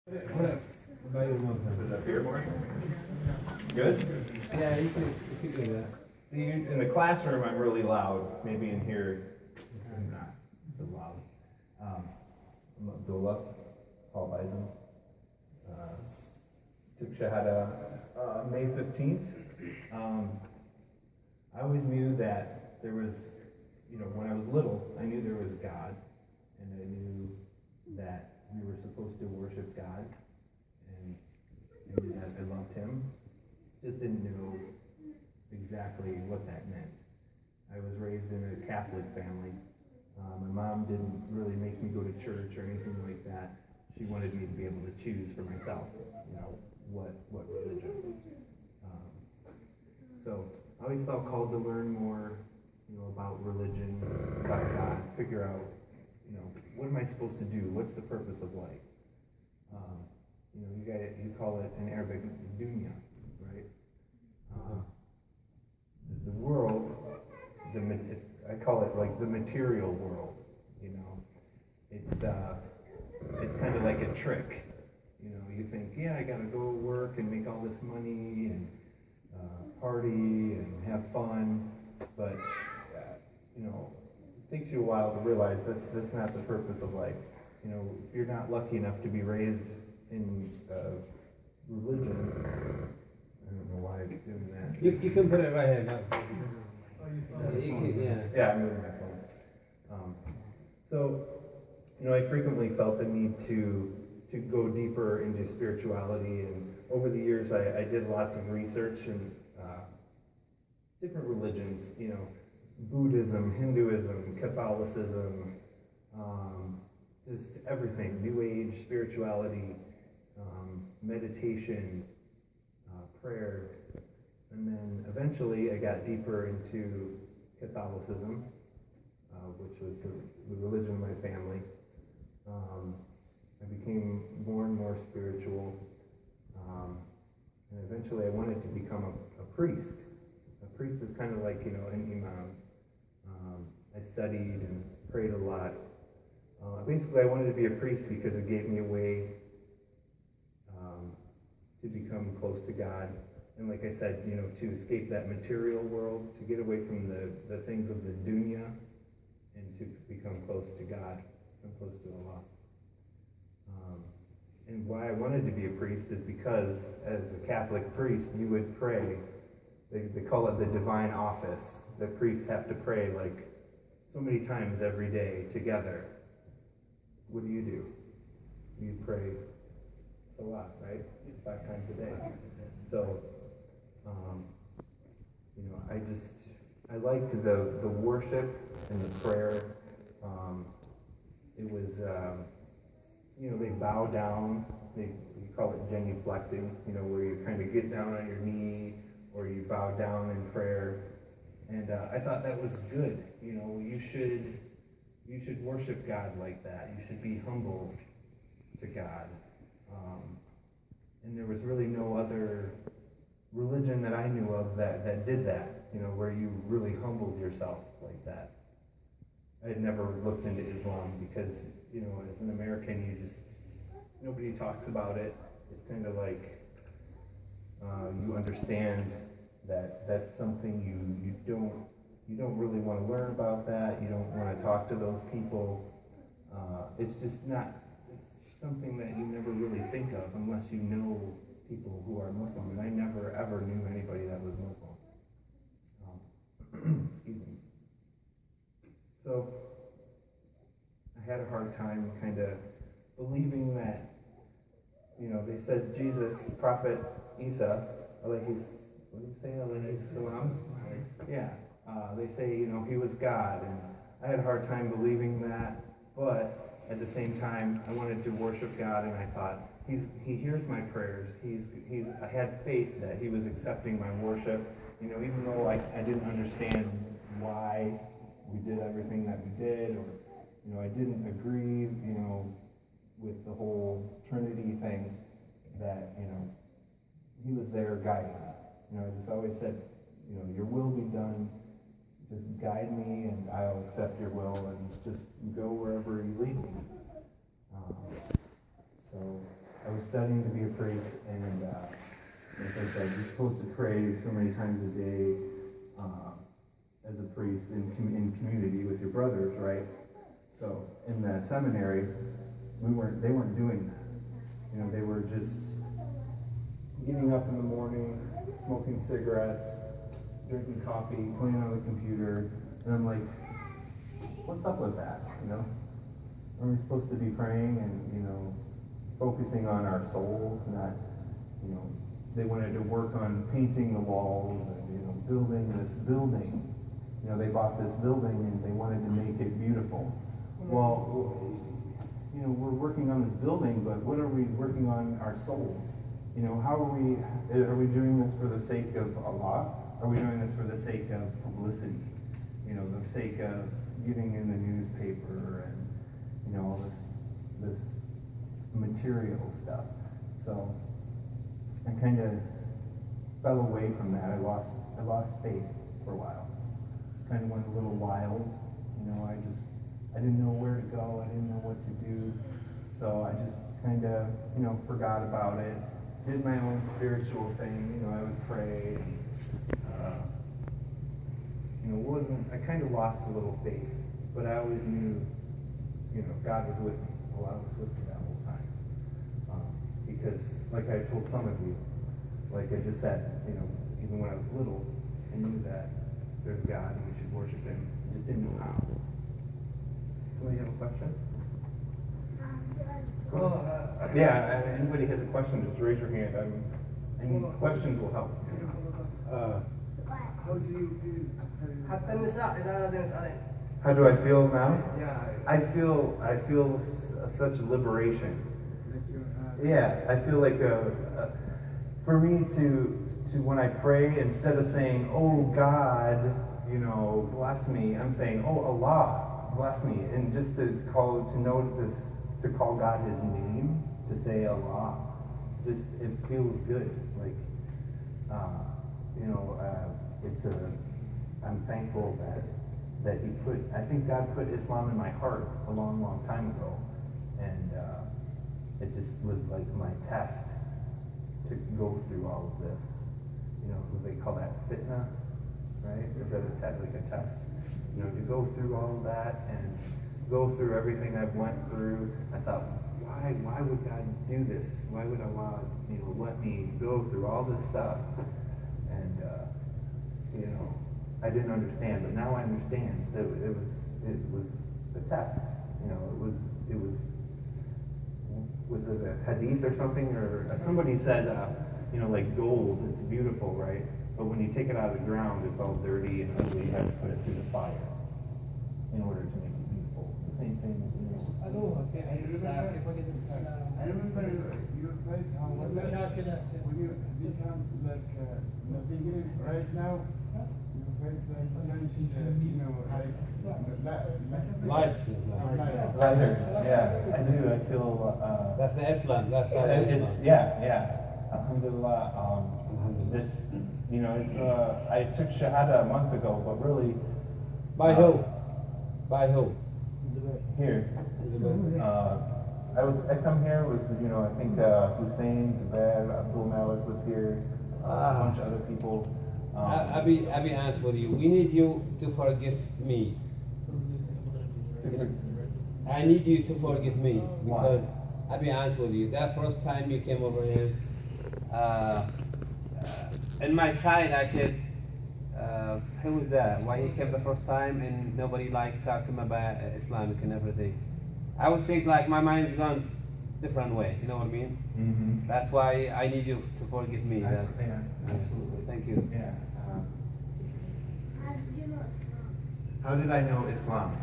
Is up here more? Good? Yeah, you can do that. See, in the classroom, I'm really loud. Maybe in here, I'm not so loud. I'm Abdullah, Paul Bison. Took Shahada May 15th. I always knew that there was, when I was little, I knew there was a God, and I knew that we were supposed to worship God, and I knew that I loved Him. Just didn't know exactly what that meant. I was raised in a Catholic family. My mom didn't really make me go to church or anything like that. She wanted me to be able to choose for myself, what religion. So I always felt called to learn more, about religion, about God, figure out, what am I supposed to do? What's the purpose of life? You call it in Arabic dunya, right? The world, I call it like the material world. It's kind of like a trick. You think, I gotta go work and make all this money and party and have fun, but it takes you a while to realize that's not the purpose of life. If you're not lucky enough to be raised in religion, I don't know why I'm doing that. You can put it right here now. Yeah, I'm moving my phone. So, I frequently felt the need to go deeper into spirituality, and over the years I did lots of research in different religions, Buddhism, Hinduism, Catholicism, just everything, New Age, spirituality, meditation, prayer, and then eventually I got deeper into Catholicism, which was the religion of my family. I became more and more spiritual, and eventually I wanted to become a priest. A priest is kind of like, an imam. I studied and prayed a lot. Basically, I wanted to be a priest because it gave me a way to become close to God. And like I said, to escape that material world, to get away from the things of the dunya, and to become close to God, become close to Allah. And why I wanted to be a priest is because as a Catholic priest, you would pray. They call it the divine office. The priests have to pray like so many times every day together. What do? You pray a lot, right? 5 times a day. So, I liked the worship and the prayer. It was, they bow down. You call it genuflecting, where you kind of get down on your knee or you bow down in prayer. And I thought that was good. You should worship God like that. You should be humble to God. And there was really no other religion that I knew of that did that, where you really humbled yourself like that. I had never looked into Islam because, as an American, nobody talks about it. It's kind of like you understand that that's something you don't really want to learn about that. You don't want to talk to those people. It's just not. It's something that you never really think of unless you know people who are Muslim. And I never ever knew anybody that was Muslim. Excuse me. So I had a hard time kind of believing that. They said Jesus, Prophet Isa, what do you say? Salam? Yeah. They say, he was God, and I had a hard time believing that, but at the same time, I wanted to worship God, and I thought, He hears my prayers. I had faith that He was accepting my worship, even though I didn't understand why we did everything that we did, or, I didn't agree, with the whole Trinity thing, that, He was there guiding me. I just always said, your will be done. Just guide me, and I'll accept your will, and just go wherever you lead me. So I was studying to be a priest, and like I said, you're supposed to pray so many times a day as a priest in community with your brothers, right? So in the seminary, they weren't doing that. You know, they were just getting up in the morning, smoking cigarettes, drinking coffee, playing on the computer, and I'm like, what's up with that? You know, are we supposed to be praying and focusing on our souls? Not, they wanted to work on painting the walls and building this building. They bought this building and they wanted to make it beautiful. Well, we're working on this building, but what are we working on our souls? How are we doing this for the sake of Allah? Are we doing this for the sake of publicity? The sake of getting in the newspaper and, all this material stuff. So I kind of fell away from that. I lost faith for a while. Kind of went a little wild. I didn't know where to go. I didn't know what to do. So I just kind of, forgot about it. Did my own spiritual thing. I would pray. I kind of lost a little faith, but I always knew, God was with me. Well, I was with me that whole time. Because, like I told some of you, like I just said, even when I was little, I knew that there's God and we should worship Him. I just didn't know how. Somebody have a question? Yeah, anybody has a question, just raise your hand. Any questions will help. How do you feel? How do I feel now? Yeah. I feel such liberation. Yeah, I feel like for me to when I pray, instead of saying, "Oh God, bless me," I'm saying, "Oh Allah, bless me," and just to call God His name, to say Allah, just it feels good. Like I'm thankful that I think God put Islam in my heart a long, long time ago, and it just was like my test to go through all of this. They call that fitna, right? Is that like a test? To go through all of that and go through everything I've went through. I thought, why would God do this? Why would Allah, let me go through all this stuff? And I didn't understand, but now I understand that it was a test. Was it a hadith or something? Or somebody said, like gold, it's beautiful, right? But when you take it out of the ground, it's all dirty and ugly. You have to put it through the fire in order to make it beautiful. The same thing, I remember your place, how was it? When you become like in the beginning, right now, your face like Lights. lighter. Yeah, I do. I feel. That's the Islam. That's the It's Islam. yeah. Alhamdulillah. This, I took Shahada a month ago, but really. By who? By who? Here. I come here with, I think Hussein, Zubair, Abdul Malik was here, a bunch of other people. I'll be honest with you. We need you to forgive me. I need you to forgive me because I'll be honest with you. That first time you came over here, in my side I said, who was that? Why he came the first time and nobody talked to him about Islamic and everything. I would think my mind's gone different way. You know what I mean? Mm-hmm. That's why I need you to forgive me. Yeah, absolutely. Thank you. Yeah. How did you know Islam? How did I know Islam?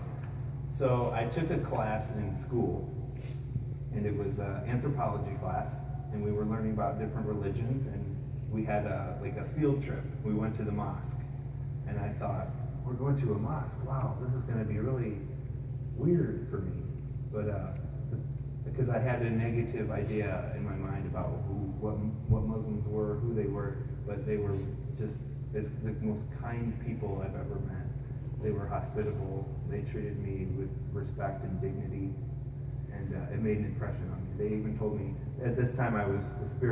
So I took a class in school, and it was an anthropology class, and we were learning about different religions, and we had a field trip. We went to the mosque, and I thought, we're going to a mosque. Wow, this is going to be really weird for me. But because I had a negative idea in my mind about what Muslims were, who they were, but they were just the most kind people I've ever met. They were hospitable. They treated me with respect and dignity, and it made an impression on me. They even told me at this time I was a spiritual